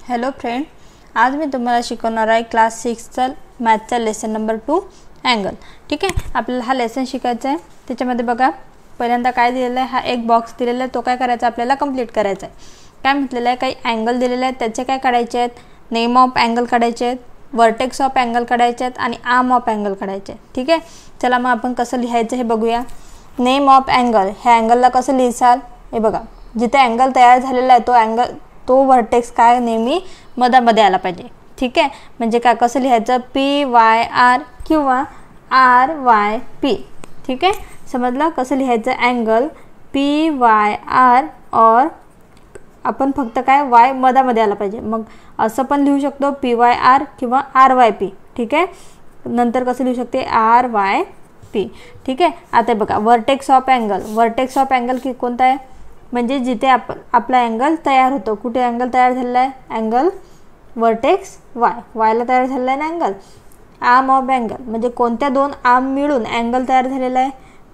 Hello friend, आज मी तुम्हाला शिकवणार आहे क्लास 6चा मॅथचा लेसन नंबर 2 अँगल. ठीक आहे, आपल्याला हा लेसन शिकायचा आहे. त्याच्यामध्ये बघा पहिल्यांदा काय दिलेलं आहे, हा एक बॉक्स दिलेला आहे, तो काय करायचा आपल्याला कंप्लीट करायचा आहे. काय म्हटलेलं आहे, काही अँगल दिलेले आहेत, त्याचे काय काढायचे आहेत, नेम ऑफ अँगल काढायचे आहेत, वर्टेक्स ऑफ अँगल काढायचे आहेत आणि आर्म ऑफ अँगल काढायचे आहेत. ठीक आहे, चला मग आपण कसं लिहायचं हे बघूया. नेम ऑफ अँगल, ह्या अँगलला कसं लिहिसाल हे बघा. जिथे अँगल तयार झालेला आहे तो वर्टेक्स काय नेहमी मधामध्ये आला पाहिजे. ठीक आहे, म्हणजे काय कसं लिहायचं, PYR किंवा RYP. ठीक आहे, समजलं कसं लिहायचं. अँगल PYR और आपण फक्त काय Y मधामध्ये आला पाहिजे. मग असं पण लिहू शकतो PYR किंवा RYP. ठीक आहे, नंतर कसं लिहू शकते RYP. ठीक आहे, आता बघा वर्टेक्स ऑफ अँगल की कोणता आहे, म्हणजे जिथे आपला अँगल तयार होतो. कुठे अँगल तयार झालेला आहे, अँगल वर्टेक्स वायला तयार झालेला आहे ना अँगल. आर्म ऑफ अँगल म्हणजे कोणत्या दोन आर्म मिळून अँगल तयार झालेला आहे,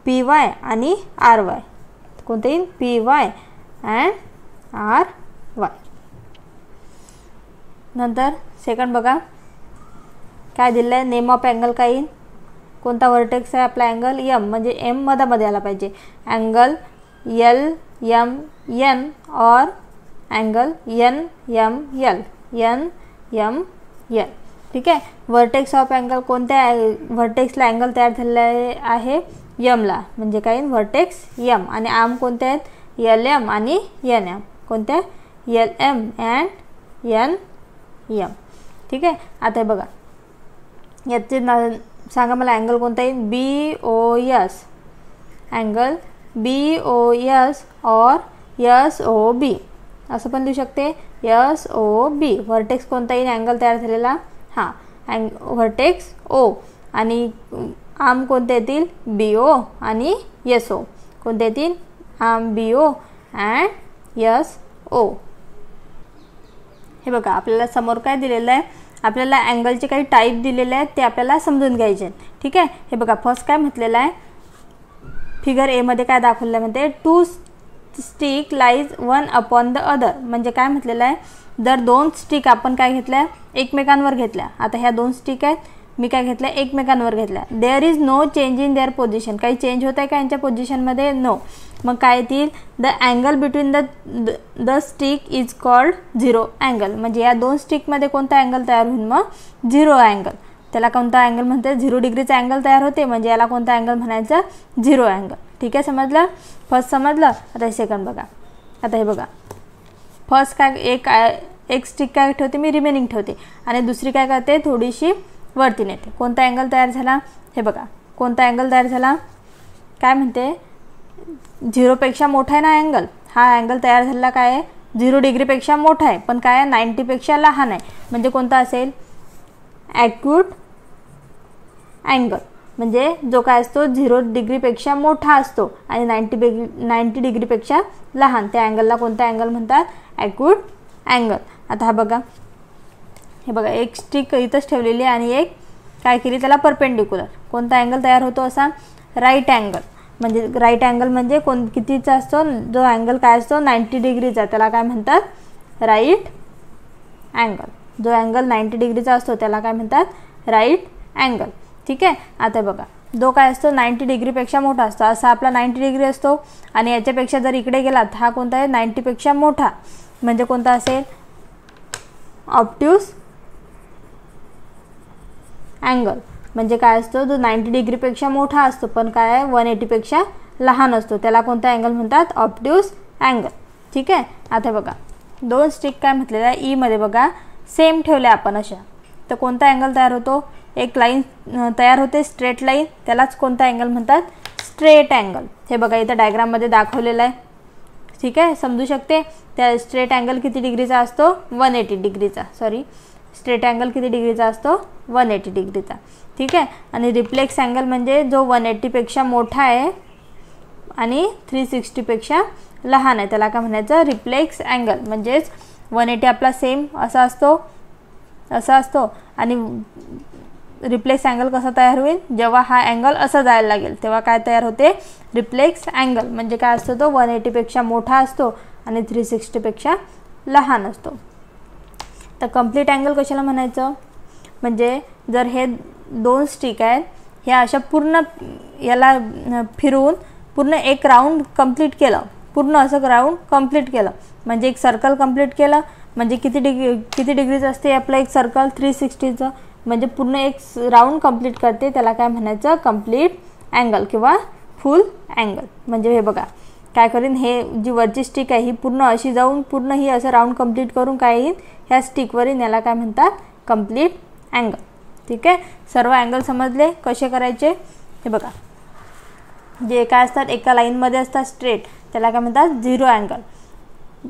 PY आणि RY. कोणते येईल, PY अँड RY. नंतर सेकंड बघा काय दिलं आहे, नेम ऑफ अँगल काय येईल, कोणता वर्टेक्स आहे आपला अँगल M, म्हणजे M मधामध्ये आला पाहिजे. अँगल LMN और अँगल NML. ठीक आहे, वर्टेक्स ऑफ अँगल कोणत्या वर्टेक्सला अँगल तयार झालेला आहे Mला, म्हणजे काय वर्टेक्स M. आणि आर्म कोणते आहेत, LM आणि NM. कोणत्या, LM अँड NM. ठीक आहे, आता बघा याचे सांगा मला अँगल कोणता येईल, BOS. अँगल BOS और SOB असं पण लिहू शकते, SOB. वर्टेक्स कोणता येईल अँगल तयार झालेला, हां वर्टेक्स O. आणि आर्म कोणते येतील, BO आणि SO. कोणते येतील, आर्म BO अँड SO. हे बघा आपल्याला समोर काय दिलेलं आहे, आपल्याला अँगलचे काही टाईप दिलेले आहेत, ते आपल्याला समजून घ्यायचे. ठीक आहे, हे बघा फर्स्ट काय म्हटलेलं आहे, फिगर ए मध्ये काय दाखवलेलं आहे, म्हणते two stick lies one upon the other. म्हणजे काय म्हटलेलं आहे, जर दोन स्टिक आपण काय घेतल्या एकमेकांवर घेतल्या. आता ह्या दोन स्टिक आहेत, मी काय घेतल्या एकमेकांवर घेतल्या. There is no change in their position. काही चेंज होत आहे का यांच्या पोझिशनमध्ये, नो. मग काय येतील, the angle between the stick is called zero angle. म्हणजे या दोन स्टिकमध्ये कोणता अँगल तयार होईल, मग झिरो अँगल. त्याला कोणता अँगल म्हणते, 0 डिग्रीचा अँगल तयार होते, म्हणजे याला कोणता अँगल म्हणायचा, झिरो अँगल. ठीक आहे, समजलं, फर्स्ट समजलं. आता सेकंड बघा. आता हे बघा फर्स्ट काय एक स्टिक काय ठेवते मी, रिमेनिंग ठेवते, आणि दुसरी काय करते, थोडीशी वरती नेते. कोणता अँगल तयार झाला, हे बघा कोणता अँगल तयार झाला, काय म्हणते 0पेक्षा मोठा आहे ना अँगल. हा अँगल तयार झालेला काय आहे, 0 डिग्रीपेक्षा मोठा आहे, पण काय आहे 90पेक्षा लहान आहे. म्हणजे कोणता असेल, ॲक्यूट अँगल. म्हणजे जो काय असतो 0 डिग्रीपेक्षा मोठा असतो आणि 90 डिग्रीपेक्षा लहान, त्या अँगलला कोणता अँगल म्हणतात, ॲक्यूट अँगल. आता हा बघा, हे बघा एक स्टिक इथंच ठेवलेली आहे आणि एक काय केली त्याला परपेंडिक्युलर. कोणता अँगल तयार होतो असा, राईट अँगल. म्हणजे राईट अँगल म्हणजे कितीचा असतो, जो अँगल काय असतो 90 डिग्रीचा, त्याला काय म्हणतात, राईट अँगल. जो अँगल 90 डिग्रीचा असतो त्याला काय म्हणतात, राईट अँगल. ठीक आहे, आता बघा जो काय असतो 90 डिग्रीपेक्षा मोठा असतो, असा आपला 90 डिग्री असतो, आणि याच्यापेक्षा जर इकडे गेला तर हा कोणता आहे 90पेक्षा मोठा, म्हणजे कोणता असेल, ऑब्ट्यूस अँगल. म्हणजे काय असतो, जो 90 डिग्रीपेक्षा मोठा असतो पण काय आहे 180पेक्षा लहान असतो, त्याला कोणता अँगल म्हणतात, ऑब्ट्यूस अँगल. ठीक आहे, आता बघा दोन स्टिक काय म्हटलेलं आहे, ई मध्ये बघा सेम ठेवल्या आपण अशा, तर कोणता अँगल तयार होतो, एक लाईन तयार होते स्ट्रेट लाईन, त्यालाच कोणता अँगल म्हणतात, स्ट्रेट अँगल. हे बघा इथं डायग्राममध्ये दाखवलेलं आहे. ठीक आहे, समजू शकते. त्या स्ट्रेट अँगल किती डिग्रीचा असतो, 180 डिग्रीचा. स्ट्रेट अँगल किती डिग्रीचा असतो, 180 डिग्रीचा. ठीक आहे, आणि रिफ्लेक्स अँगल म्हणजे जो 180पेक्षा मोठा आहे आणि 360पेक्षा लहान आहे, त्याला काय म्हणायचं, रिफ्लेक्स अँगल. म्हणजेच 180 आपला सेम असा असतो आणि रिफ्लेक्स अँगल कसा तयार होईल, जेव्हा हा अँगल असा जायला लागेल तेव्हा काय तयार होते, रिफ्लेक्स अँगल. म्हणजे काय असतो, तो 180पेक्षा मोठा असतो आणि 360 पेक्षा लहान असतो. तर कंप्लीट अँगल कशाला म्हणायचं, म्हणजे जर हे दोन स्टिक आहेत, ह्या अशा पूर्ण याला फिरवून पूर्ण एक राऊंड कंप्लीट केलं, पूर्ण असं राऊंड कंप्लीट केलं, म्हणजे एक सर्कल कंप्लीट केलं, म्हणजे किती डिग्रीचं असते आपलं एक सर्कल 360चं, म्हणजे पूर्ण एक राऊंड कंप्लीट करते, त्याला काय म्हणायचं कंप्लीट अँगल किंवा फुल अँगल. म्हणजे हे बघा काय करीन, हे जी वरची स्टिक आहे ही पूर्ण अशी जाऊन पूर्ण ही असं राऊंड कंप्लीट करून काय येईल, ह्या स्टिकवरील याला काय म्हणतात कंप्लीट अँगल. ठीक आहे, सर्व अँगल समजले कसे करायचे. हे बघा जे काय असतात एका लाईनमध्ये असतात स्ट्रेट, त्याला काय म्हणतात 0 अँगल.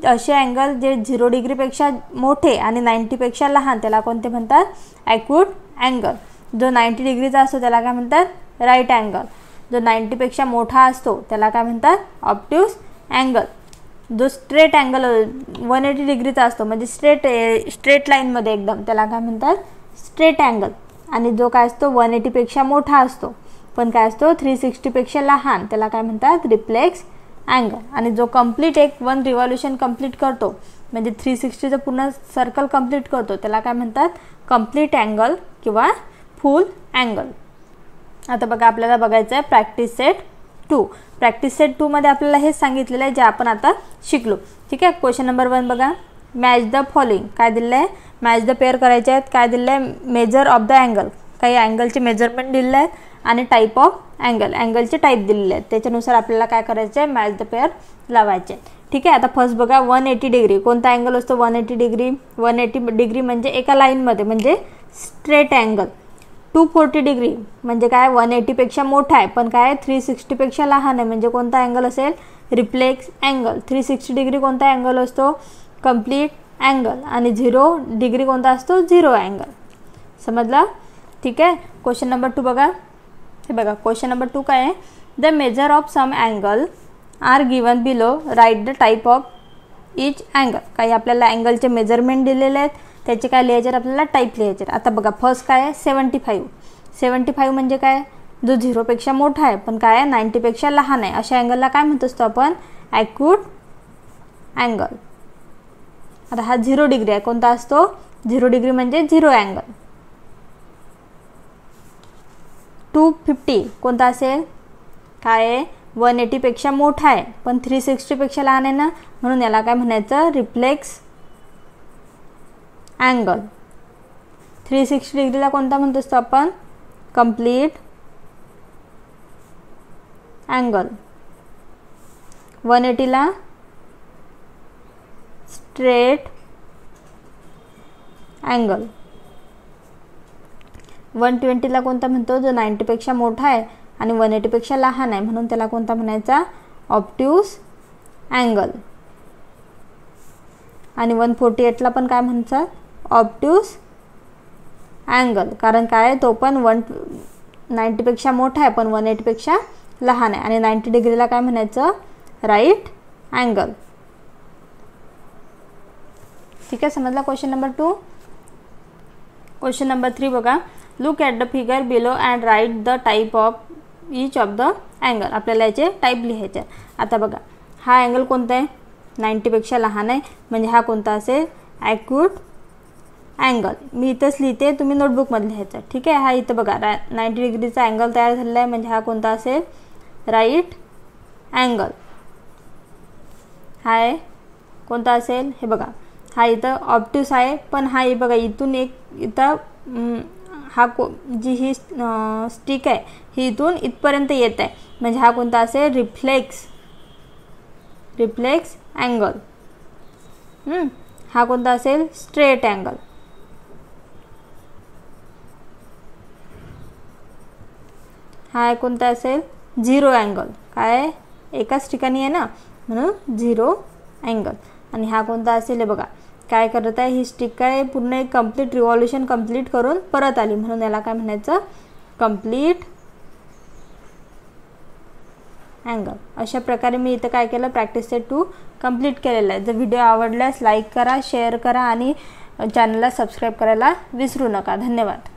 असे अँगल जे 0 डिग्रीपेक्षा मोठे आणि 90पेक्षा लहान त्याला कोणते म्हणतात ॲक्यूट अँगल. जो 90 डिग्रीचा असतो त्याला काय म्हणतात राईट अँगल. जो 90पेक्षा मोठा असतो त्याला काय म्हणतात ऑब्ट्यूस अँगल. जो स्ट्रेट अँगल 180 डिग्रीचा असतो म्हणजे स्ट्रेट लाईनमध्ये एकदम, त्याला काय म्हणतात स्ट्रेट अँगल. आणि जो काय असतो 180पेक्षा मोठा असतो पण काय असतो 360पेक्षा लहान, त्याला काय म्हणतात रिफ्लेक्स अँगल. आणि जो कंप्लीट एक 1 रिव्हॉल्यूशन कंप्लीट करतो म्हणजे 360चं पूर्ण सर्कल कंप्लीट करतो, त्याला काय म्हणतात कंप्लीट अँगल किंवा फुल अँगल. आता बघा आपल्याला बघायचं आहे प्रॅक्टिस सेट 2. प्रॅक्टिस सेट 2 मध्ये आपल्याला हेच सांगितलेलं आहे जे आपण आता शिकलो. ठीक आहे, क्वेश्चन नंबर 1 बघा. Match the following. काय दिलं आहे, मॅच द पेअर करायचे आहेत. काय दिलं आहे, मेजर ऑफ द अँगल. काही अँगलचे मेजरमेंट दिलेले आहेत आणि टाईप ऑफ अँगल, अँगलचे टाईप दिलेले आहेत. त्याच्यानुसार आपल्याला काय करायचं आहे मॅच द पेअर लावायचे. ठीक आहे, आता फर्स्ट बघा 180 डिग्री. कोणता अँगल असतो 180 डिग्री. 180 डिग्री म्हणजे एका लाईनमध्ये म्हणजे स्ट्रेट अँगल. 240 डिग्री म्हणजे काय 180पेक्षा मोठा आहे पण काय 360पेक्षा लहान आहे म्हणजे कोणता अँगल असेल रिफ्लेक्स अँगल. 360 डिग्री कोणता अँगल असतो कंप्लीट अँगल. आणि 0 डिग्री कोणता असतो 0 अँगल. समजलं. ठीक आहे, क्वेश्चन नंबर 2 बघा. हे बघा क्वेश्चन नंबर 2 काय आहे, the measure of some angle are given below, right the type of each angle. काही आपल्याला अँगलचे मेजरमेंट दिलेले आहेत, त्याचे काय लिहायचे आपल्याला टाईप लिहायचे. आता बघा फर्स्ट काय आहे 75. 75 म्हणजे काय जो 0पेक्षा मोठा आहे पण काय आहे 90पेक्षा लहान आहे, अशा अँगलला काय म्हणत असतो आपण ॲक्यूट अँगल. आता हा 0 डिग्री आहे, कोणता असतो 0 डिग्री म्हणजे 0 अँगल. 250 कोणता असेल काय आहे 180पेक्षा मोठा आहे पण 360पेक्षा लहान आहे ना, म्हणून याला काय म्हणायचं रिफ्लेक्स अँगल. 360 डिग्रीला कोणता म्हणत असतो आपण कंप्लीट अँगल. 180ला स्ट्रेट अँगल. 120ला कोणता म्हणतो जो 90पेक्षा मोठा आहे आणि 180पेक्षा लहान आहे म्हणून त्याला कोणता म्हणायचा ऑब्ट्यूस अँगल. आणि 148ला पण काय म्हणतात ऑब्ट्यूस अँगल, कारण काय तो पण 90पेक्षा मोठा आहे पण 180पेक्षा लहान आहे. आणि 90 डिग्रीला काय म्हणायचं राईट अँगल. ठीक आहे, समजला क्वेश्चन नंबर 2. क्वेश्चन नंबर 3 बघा. Look at the figure below and write the type of each of the angle. आपल्याला याचे टाईप लिहायचे. आता बघा हा अँगल कोणता आहे 90पेक्षा लहान आहे म्हणजे हा कोणता असेल ॲक्यूट अँगल. मी इथंच लिहिते, तुम्ही नोटबुकमध्ये लिहायचं. ठीक आहे, हा इथं बघा 90 डिग्रीचा अँगल तयार झालेला आहे म्हणजे हा कोणता असेल राईट अँगल. हा आहे कोणता असेल हे बघा, हा इथं ऑब्ट्यूस आहे पण हा बघा इथून एक इथं हा जी ही स्टिक आहे ही इथून इथपर्यंत येत आहे म्हणजे हा कोणता असेल रिफ्लेक्स अँगल. हा कोणता असेल स्ट्रेट अँगल. हा कोणता असेल 0 अँगल. काय एकाच ठिकाणी आहे ना म्हणून 0 अँगल. आणि हा कोणता असेल हे बघा काय करत आहे ही स्टिक काय पूर्ण एक कंप्लीट रिव्हॉल्यूशन कंप्लीट करून परत आली म्हणून याला काय म्हणायचं कंप्लीट अँगल. अशा प्रकारे मी इथं काय केलं प्रॅक्टिस सेट 2 कंप्लीट केलेला आहे. जर व्हिडिओ आवडल्यास लाईक करा, शेअर करा आणि चॅनलला सबस्क्राईब करायला विसरू नका. धन्यवाद.